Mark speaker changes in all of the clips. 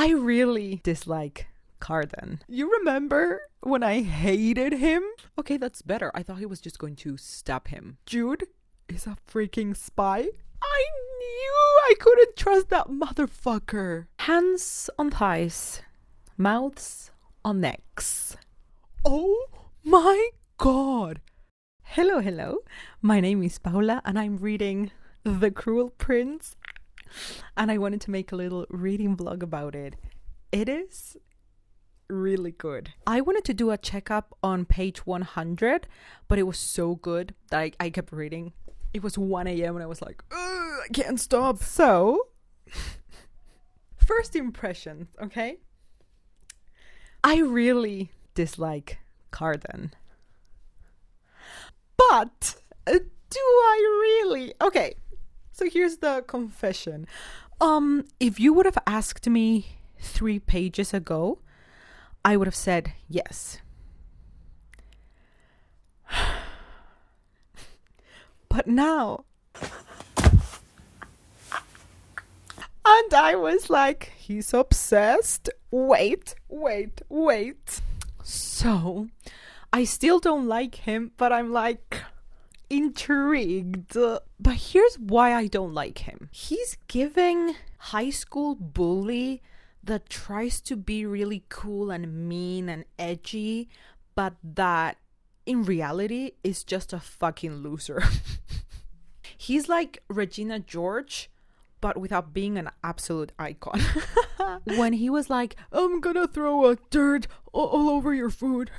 Speaker 1: I really dislike Cardan. You remember when I hated him? Okay, that's better. I thought he was just going to stab him. Jude is a freaking spy. I knew I couldn't trust that motherfucker. Hands on thighs, mouths on necks. Oh my god. Hello. My name is Paula and I'm reading The Cruel Prince. And I wanted to make a little reading vlog about it. It is really good. I wanted to do a checkup on page 100, but it was so good that I kept reading. It was 1 a.m. and I was like, I can't stop. So, first impressions, okay? I really dislike Cardan. But, do I really? Okay, so here's the confession. If you would have asked me 3 pages ago, I would have said yes. But now, and I was like, he's obsessed. Wait. So, I still don't like him, but I'm like intrigued. But here's why I don't like him. He's giving high school bully that tries to be really cool and mean and edgy, but that in reality is just a fucking loser. He's like Regina George, but without being an absolute icon. When he was like, I'm gonna throw a dirt all over your food.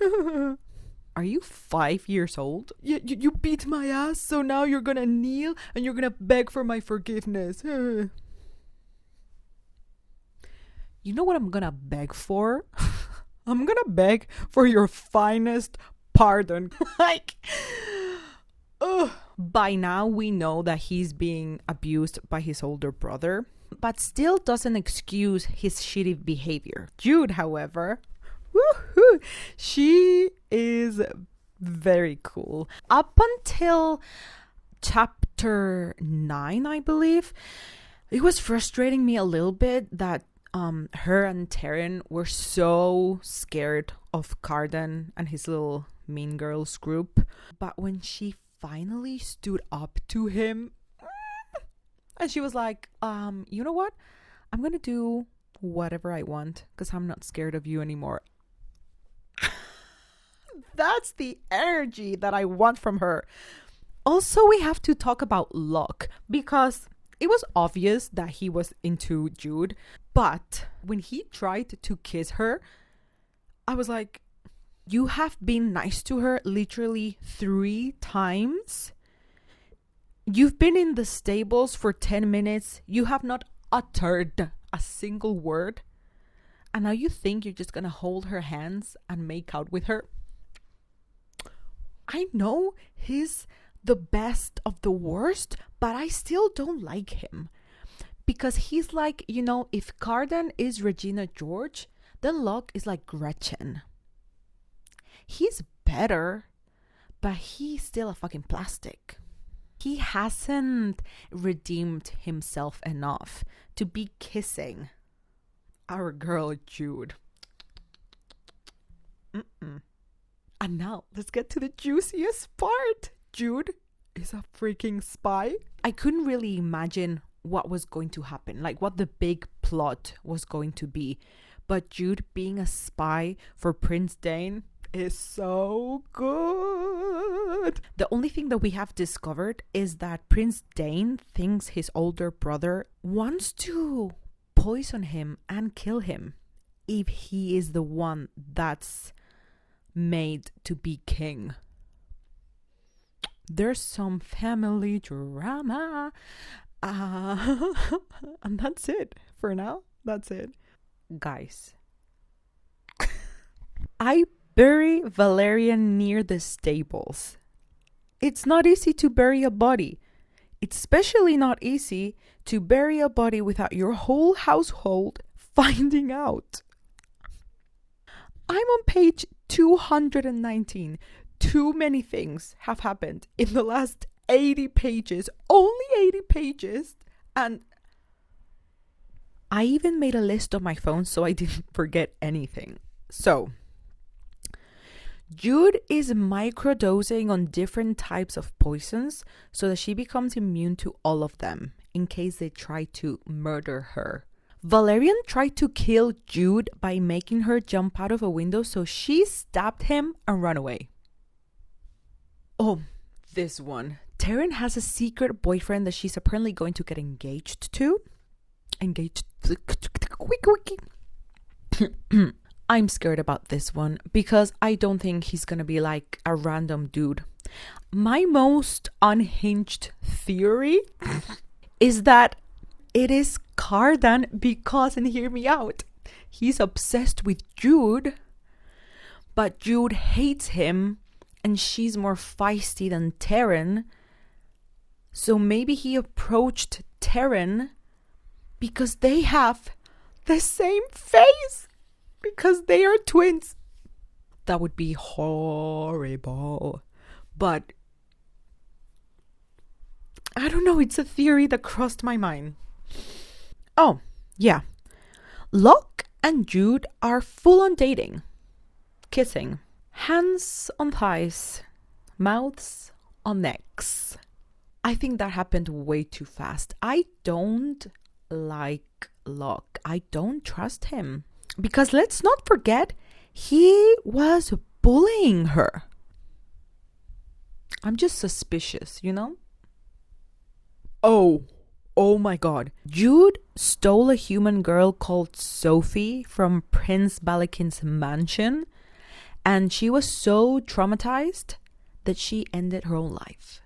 Speaker 1: Are you 5 years old? You beat my ass, so now you're gonna kneel and you're gonna beg for my forgiveness. You know what I'm gonna beg for? I'm gonna beg for your finest pardon. Like, by now we know that he's being abused by his older brother, but still doesn't excuse his shitty behavior. Jude, however, woohoo, she is very cool. Up until chapter 9, I believe, it was frustrating me a little bit that her and Taryn were so scared of Cardan and his little mean girls group. But when she finally stood up to him and she was like, you know what? I'm gonna do whatever I want because I'm not scared of you anymore. That's the energy that I want from her. Also, we have to talk about Locke because it was obvious that he was into Jude, but when he tried to kiss her, I was like, you have been nice to her literally 3 times. You've been in the stables for 10 minutes. You have not uttered a single word. And now you think you're just going to hold her hands and make out with her. I know he's the best of the worst, but I still don't like him. Because he's like, you know, if Cardan is Regina George, then Locke is like Gretchen. He's better, but he's still a fucking plastic. He hasn't redeemed himself enough to be kissing our girl Jude. And now let's get to the juiciest part. Jude is a freaking spy. I couldn't really imagine what was going to happen, like what the big plot was going to be. But Jude being a spy for Prince Dain is so good. The only thing that we have discovered is that Prince Dain thinks his older brother wants to poison him and kill him if he is the one that's made to be king. There's some family drama. And that's it for now. That's it. Guys, I bury Valerian near the stables. It's not easy to bury a body. It's especially not easy to bury a body without your whole household finding out. I'm on page 219. Too many things have happened in the last 80 pages. Only 80 pages. And I even made a list on my phone so I didn't forget anything. So, Jude is microdosing on different types of poisons so that she becomes immune to all of them in case they try to murder her. Valerian tried to kill Jude by making her jump out of a window, so she stabbed him and ran away. Oh, this one. Taryn has a secret boyfriend that she's apparently going to get engaged to. I'm scared about this one because I don't think he's gonna be like a random dude. My most unhinged theory is that it is Cardan because, and hear me out, he's obsessed with Jude, but Jude hates him and she's more feisty than Taryn. So maybe he approached Taryn because they have the same face, because they are twins. That would be horrible. But I don't know, it's a theory that crossed my mind. Oh, yeah. Locke and Jude are full on dating. Kissing. Hands on thighs. Mouths on necks. I think that happened way too fast. I don't like Locke. I don't trust him. Because let's not forget, he was bullying her. I'm just suspicious, you know? Oh my god. Jude stole a human girl called Sophie from Prince Balakin's mansion, and she was so traumatized that she ended her own life,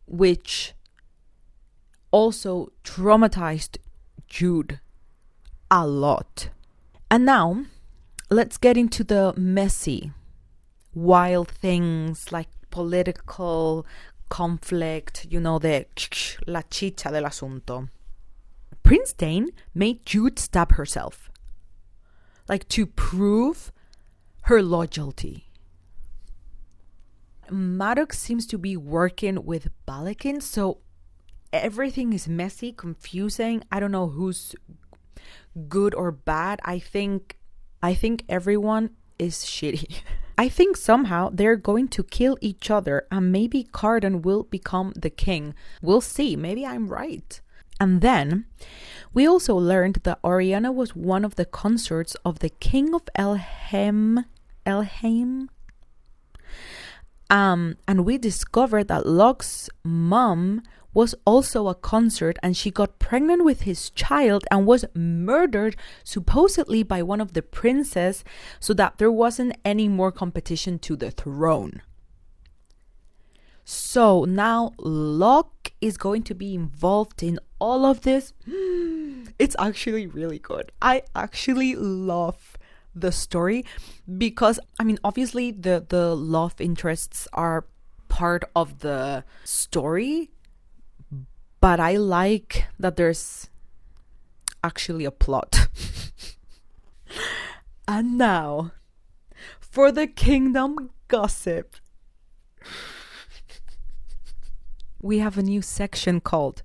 Speaker 1: which also traumatized Jude a lot. And now, let's get into the messy, wild things like political conflict, you know, the la chicha del asunto. Prince Dain made Jude stab herself, like to prove her loyalty. Maddox seems to be working with Balakin, so everything is messy, confusing. I don't know who's good or bad. I think everyone is shitty. I think somehow they're going to kill each other and maybe Cardan will become the king. We'll see. Maybe I'm right. And then we also learned that Oriana was one of the consorts of the king of Elheim. And we discovered that Locke's mom was also a consort, and she got pregnant with his child and was murdered supposedly by one of the princes so that there wasn't any more competition to the throne. So now Locke is going to be involved in all of this. It's actually really good. I actually love the story because, I mean, obviously the love interests are part of the story, but I like that there's actually a plot. And now, for the kingdom gossip. We have a new section called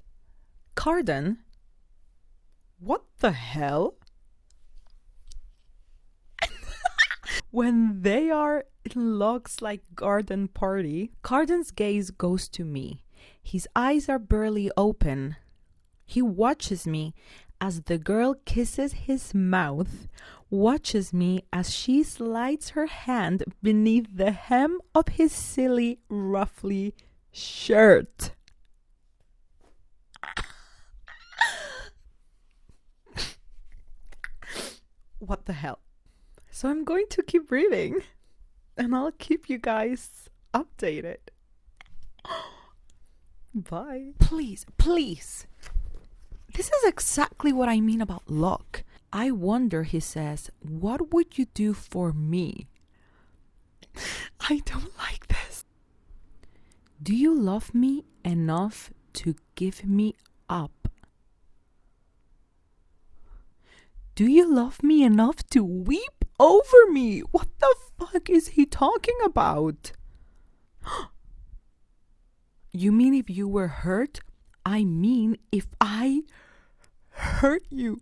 Speaker 1: Cardan. What the hell? When they are in Locke's like garden party, Cardan's gaze goes to me. His eyes are barely open. He watches me as the girl kisses his mouth, watches me as she slides her hand beneath the hem of his silly, ruffly shirt. What the hell? So I'm going to keep reading and I'll keep you guys updated. Bye. Please. This is exactly what I mean about Locke. I wonder, he says, what would you do for me? I don't like this. Do you love me enough to give me up? Do you love me enough to weep over me? What the fuck is he talking about? You mean if you were hurt? I mean if I hurt you.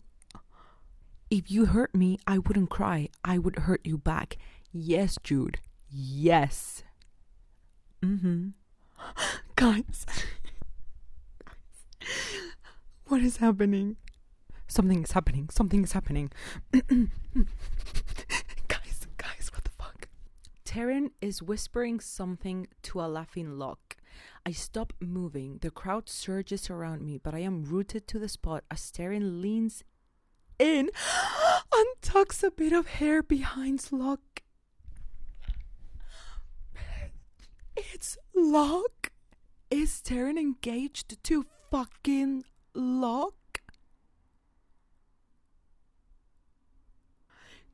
Speaker 1: If you hurt me, I wouldn't cry. I would hurt you back. Yes, Jude. Yes. Guys. What is happening? Something is happening. Something is happening. Guys, what the fuck? Taryn is whispering something to a laughing Locke. I stop moving. The crowd surges around me, but I am rooted to the spot as Taryn leans in and tucks a bit of hair behind Locke. It's Locke. Is Taryn engaged to fucking Locke?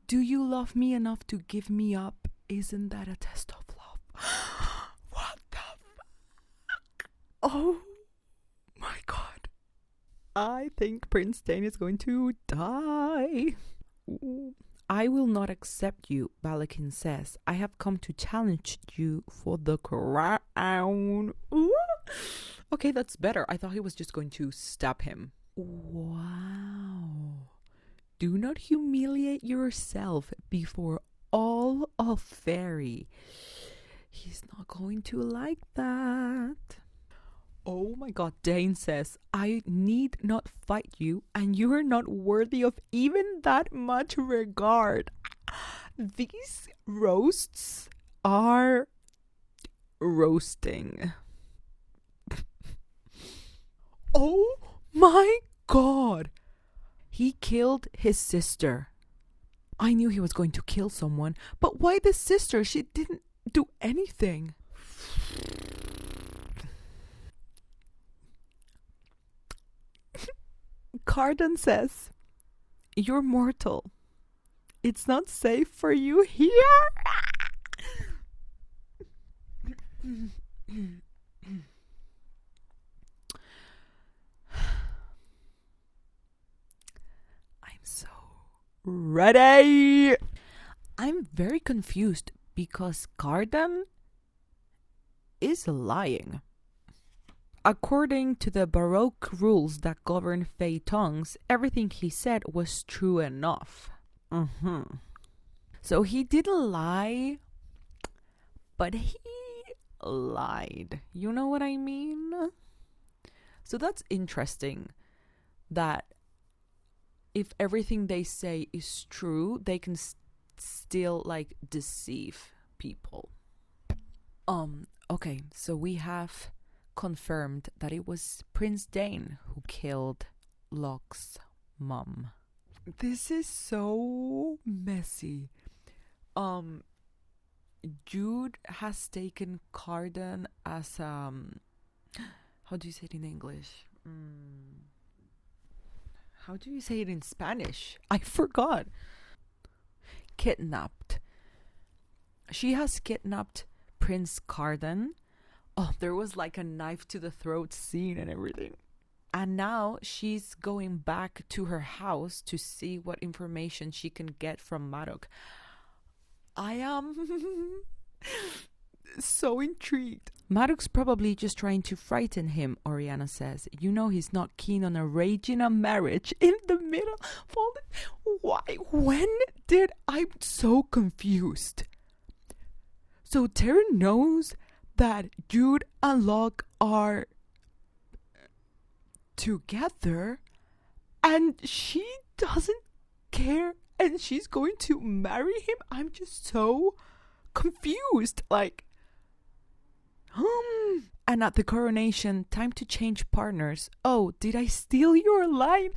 Speaker 1: Do you love me enough to give me up? Isn't that a test of love? What the fuck? Oh my god. I think Prince Dain is going to die. Ooh. I will not accept you, Balakin says. I have come to challenge you for the crown. Ooh. Okay, that's better. I thought he was just going to stab him. Wow. Do not humiliate yourself before all of Fairy. He's not going to like that. Oh my god, Dain says, I need not fight you, and you are not worthy of even that much regard. These roasts are roasting. Oh my god. He killed his sister. I knew he was going to kill someone, but why the sister? She didn't do anything. Cardan says, you're mortal. It's not safe for you here. I'm so ready. I'm very confused because Cardan is lying. According to the Baroque rules that govern Fey tongues, everything he said was true enough. So he didn't lie, but he lied. You know what I mean? So that's interesting, that if everything they say is true, they can still like deceive people. Okay, so we have confirmed that it was Prince Dain who killed Locke's mom. This is so messy. Jude has taken Cardan as how do you say it in English? How do you say it in Spanish? I forgot. Kidnapped. She has kidnapped Prince Cardan. Oh, there was like a knife to the throat scene and everything. And now she's going back to her house to see what information she can get from Maddox. I am so intrigued. Maddox probably just trying to frighten him, Oriana says. You know he's not keen on arranging a marriage in the middle of all this. Why? When did I'm so confused? So Taryn knows that Jude and Locke are together and she doesn't care and she's going to marry him. I'm just so confused. Like, and at the coronation, time to change partners. Oh, did I steal your line?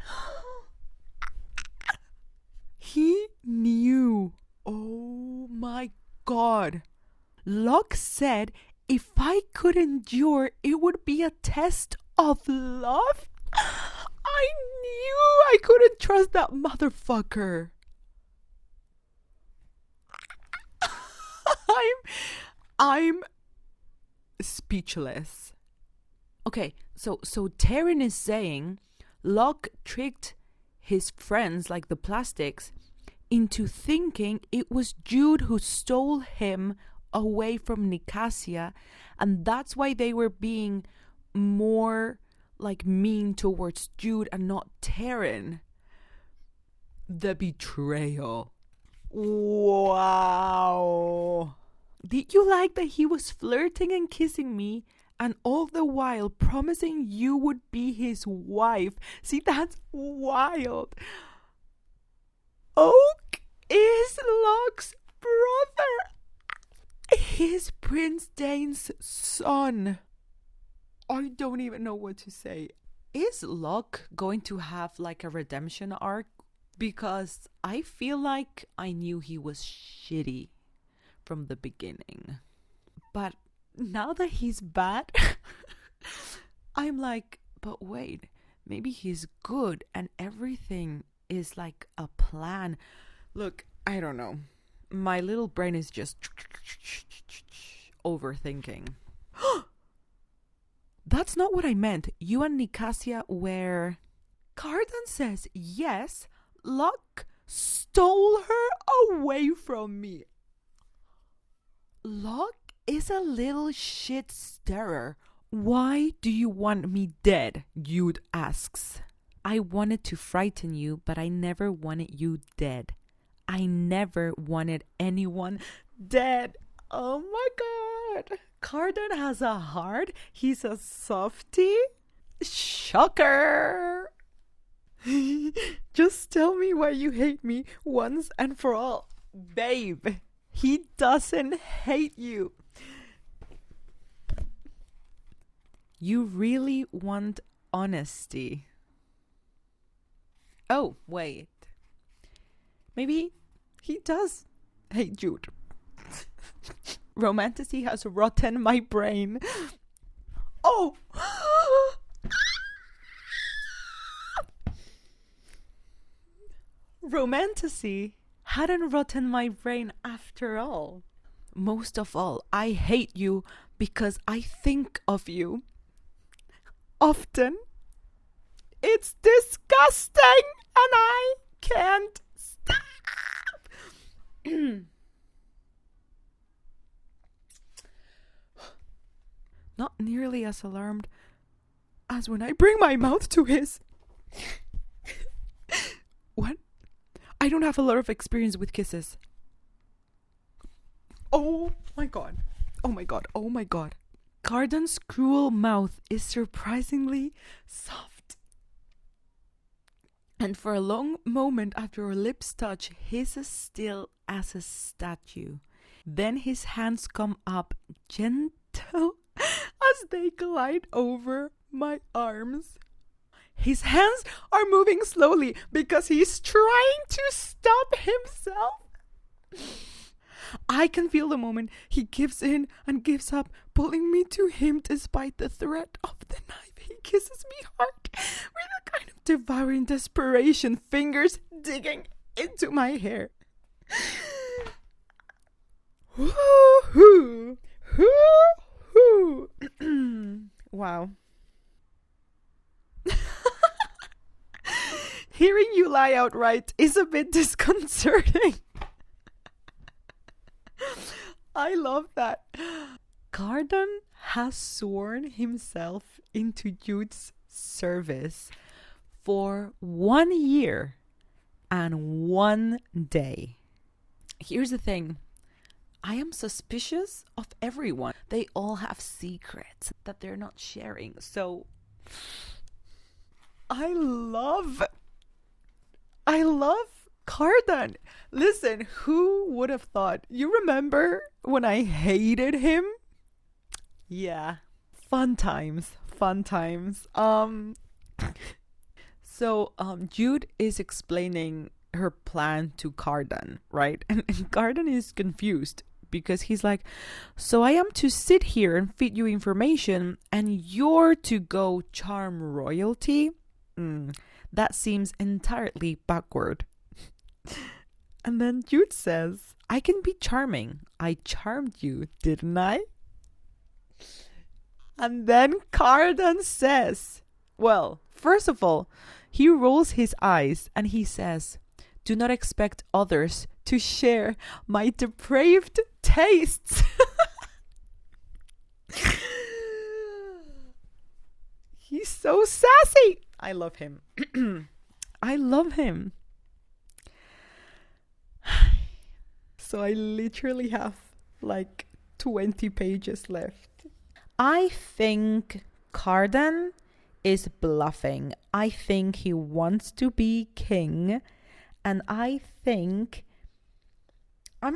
Speaker 1: He knew. Oh my god. Locke said if I could endure, it would be a test of love. I knew I couldn't trust that motherfucker. I'm speechless. Okay, so Taryn is saying Locke tricked his friends, like the plastics, into thinking it was Jude who stole him away from Nicasia, and that's why they were being more like mean towards Jude and not Taryn. The betrayal. Wow. Did you like that he was flirting and kissing me and all the while promising you would be his wife? See, that's wild. Oak is Locke's brother. He's Prince Dain's son. I don't even know what to say. Is Locke going to have like a redemption arc? Because I feel like I knew he was shitty from the beginning. But now that he's bad, I'm like, but wait, maybe he's good and everything is like a plan. Look, I don't know. My little brain is just overthinking. That's not what I meant. You and Nicasia were... Cardan says, yes, Locke stole her away from me. Locke is a little shit stirrer. Why do you want me dead? Jude asks. I wanted to frighten you, but I never wanted you dead. I never wanted anyone dead. Oh my god. Cardan has a heart. He's a softie. Shocker. Just tell me why you hate me once and for all. Babe, he doesn't hate you. You really want honesty. Oh, wait. Maybe he does hate Jude. Romanticy has rotten my brain. Oh! Romanticy hadn't rotten my brain after all. Most of all, I hate you because I think of you often. It's disgusting and I can't stop. Not nearly as alarmed as when I bring my mouth to his. What? I don't have a lot of experience with kisses. Oh my god. Oh my god. Oh my god. Cardan's cruel mouth is surprisingly soft. And for a long moment after our lips touch, his is still as a statue. Then his hands come up gentle as they glide over my arms. His hands are moving slowly because he's trying to stop himself. I can feel the moment he gives in and gives up, pulling me to him despite the threat of the knife. He kisses me hard with a kind of devouring desperation, fingers digging into my hair. Woo-hoo! Hoo-hoo! Wow. Hearing you lie outright is a bit disconcerting. I love that. Cardan has sworn himself into Jude's service for 1 year and 1 day. Here's the thing. I am suspicious of everyone. They all have secrets that they're not sharing. So I love Cardan. Listen, who would have thought? You remember when I hated him? Yeah. Fun times. So Jude is explaining her plan to Cardan, right? And Cardan is confused because he's like, so I am to sit here and feed you information and you're to go charm royalty? That seems entirely backward. And then Jude says, I can be charming. I charmed you, didn't I? And then Cardan says, well, first of all, he rolls his eyes and he says, do not expect others to share my depraved tastes. He's so sassy. I love him. I love him. So I literally have like 20 pages left. I think Cardan is bluffing. I think he wants to be king. And I think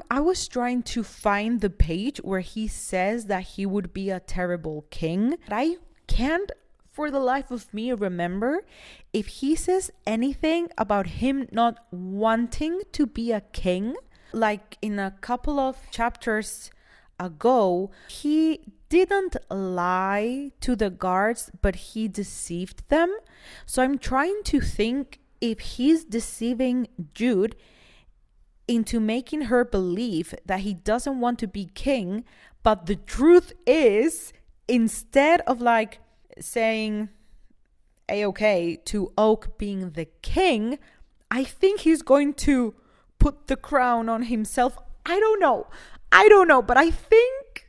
Speaker 1: I was trying to find the page where he says that he would be a terrible king. But I can't for the life of me remember if he says anything about him not wanting to be a king. Like in a couple of chapters ago, he didn't lie to the guards, but he deceived them. So I'm trying to think if he's deceiving Jude into making her believe that he doesn't want to be king, but the truth is, instead of like saying A-okay to Oak being the king, I think he's going to put the crown on himself. I don't know, but I think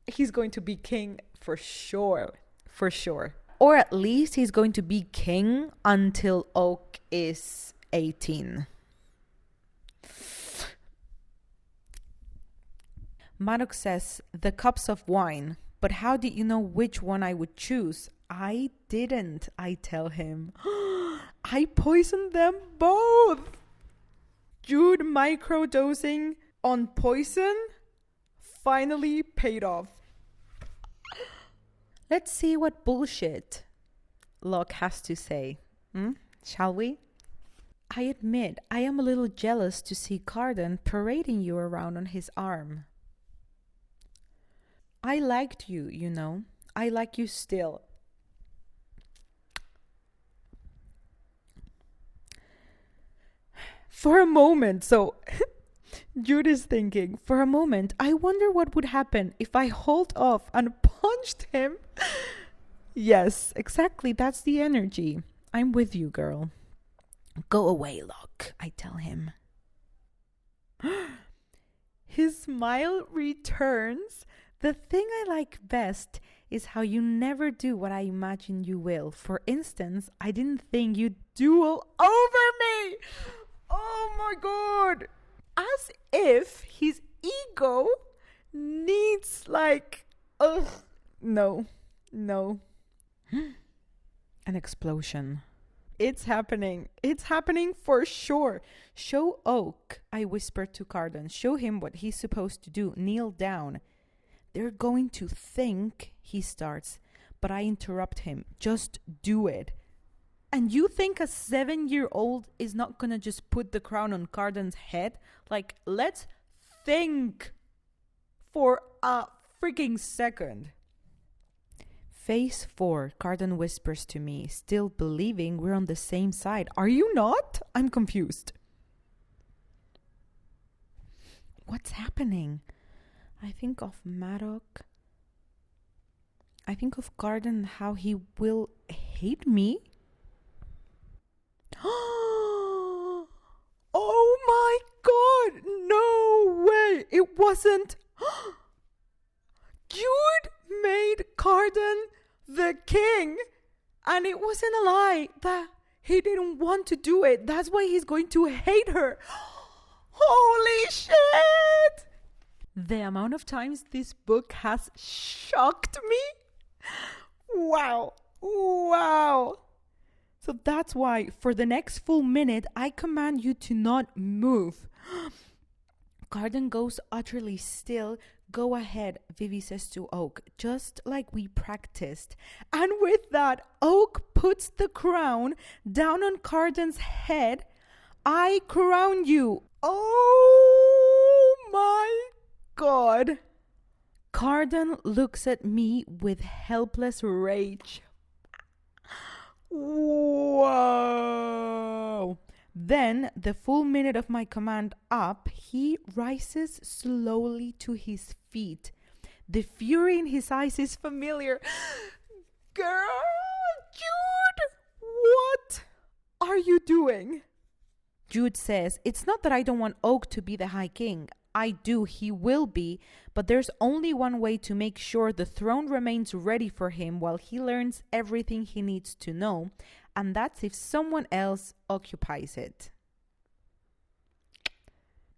Speaker 1: he's going to be king for sure. Or at least he's going to be king until Oak is 18. Maddox says, the cups of wine. But how did you know which one I would choose? I didn't, I tell him. I poisoned them both. Jude microdosing on poison finally paid off. Let's see what bullshit Locke has to say. Shall we? I admit I am a little jealous to see Cardan parading you around on his arm. I liked you, you know. I like you still. For a moment, so Jude is thinking, for a moment, I wonder what would happen if I hauled off and punched him. Yes, exactly, that's the energy. I'm with you, girl. Go away, Locke, I tell him. His smile returns. The thing I like best is how you never do what I imagine you will. For instance, I didn't think you'd duel over me. Oh my god. As if his ego needs like, no. An explosion. It's happening for sure. Show Oak, I whispered to Cardan. Show him what he's supposed to do. Kneel down. They're going to think, he starts, but I interrupt him. Just do it. And you think a 7-year-old is not gonna just put the crown on Cardan's head? Like, let's think for a freaking second. Phase 4, Cardan whispers to me, still believing we're on the same side. Are you not? I'm confused. What's happening? I think of Maddox. I think of Cardan, how he will hate me. Oh my god, no way. It wasn't. Jude made Cardan the king, and it wasn't a lie that he didn't want to do it. That's why he's going to hate her. Holy shit! The amount of times this book has shocked me. Wow. So that's why for the next full minute, I command you to not move. Cardan goes utterly still. Go ahead, Vivi says to Oak, just like we practiced. And with that, Oak puts the crown down on Cardan's head. I crown you. Oh my god. Cardan looks at me with helpless rage. Whoa. Then, the full minute of my command up, he rises slowly to his feet. The fury in his eyes is familiar. Girl, Jude, what are you doing? Jude says, it's not that I don't want Oak to be the High King. I do, he will be, but there's only one way to make sure the throne remains ready for him while he learns everything he needs to know, and that's if someone else occupies it.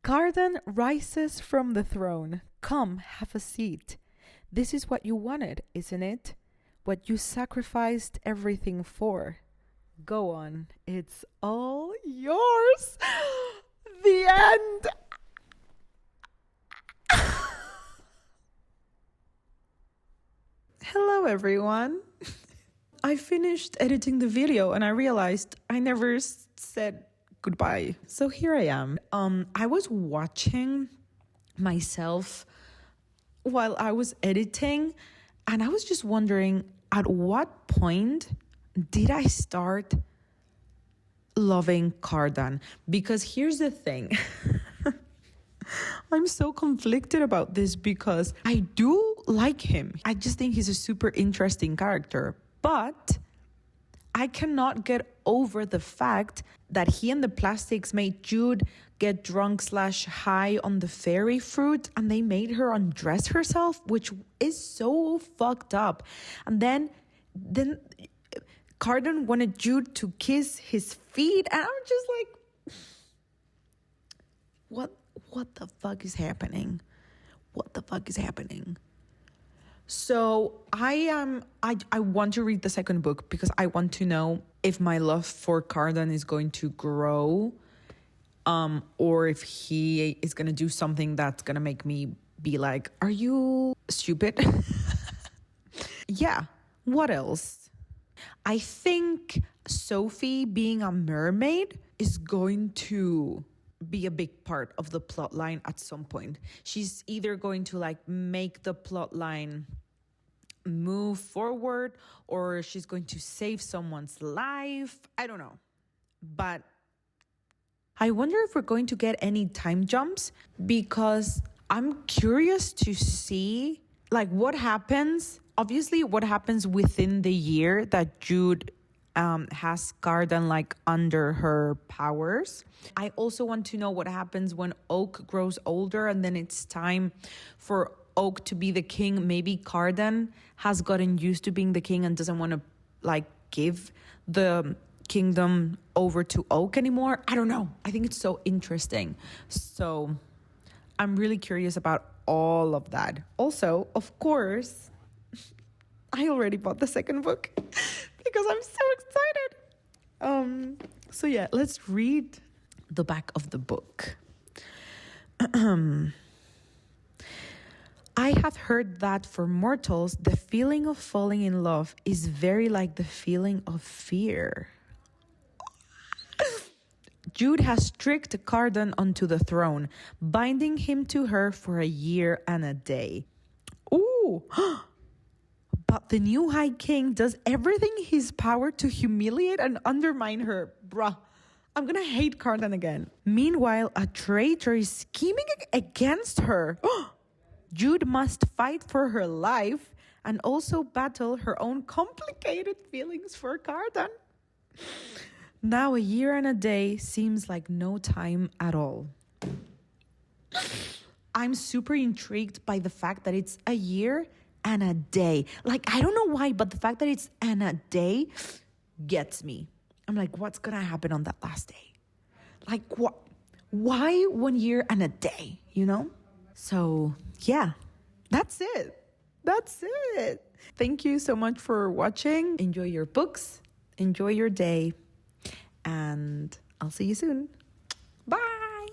Speaker 1: Cardan rises from the throne. Come, have a seat. This is what you wanted, isn't it? What you sacrificed everything for. Go on, it's all yours. The end. Hello, everyone. I finished editing the video and I realized I never said goodbye. So here I am. I was watching myself while I was editing, and I was just wondering, at what point did I start loving Cardan? Because here's the thing. I'm so conflicted about this because I do like him. I just think he's a super interesting character. But I cannot get over the fact that he and the plastics made Jude get drunk/high on the fairy fruit, and they made her undress herself, which is so fucked up. And then Cardan wanted Jude to kiss his feet, and I'm just like, what the fuck is happening? What the fuck is happening? So I want to read the second book because I want to know if my love for Cardan is going to grow, or if he is going to do something that's going to make me be like, are you stupid? Yeah, what else? I think Sophie being a mermaid is going to be a big part of the plot line at some point. She's either going to like make the plot line move forward, or she's going to save someone's life. I don't know. But I wonder if we're going to get any time jumps, because I'm curious to see like what happens. Obviously, what happens within the year that Jude has Cardan like under her powers. I also want to know what happens when Oak grows older and then it's time for Oak to be the king. Maybe Cardan has gotten used to being the king and doesn't want to like give the kingdom over to Oak anymore. I don't know. I think it's so interesting. So I'm really curious about all of that. Also, of course, I already bought the second book because I'm so excited. So yeah, let's read the back of the book. I have heard that for mortals, the feeling of falling in love is very like the feeling of fear. Jude has tricked Cardan onto the throne, binding him to her for a year and a day. Ooh! But the new High King does everything in his power to humiliate and undermine her. Bruh, I'm gonna hate Cardan again. Meanwhile, a traitor is scheming against her. Jude must fight for her life and also battle her own complicated feelings for Cardan. Now a year and a day seems like no time at all. I'm super intrigued by the fact that it's a year and a day. Like, I don't know why, but the fact that it's and a day gets me. I'm like, what's gonna happen on that last day? Like, what? Why 1 year and a day, you know? So, yeah, that's it. That's it. Thank you so much for watching. Enjoy your books. Enjoy your day. And I'll see you soon. Bye.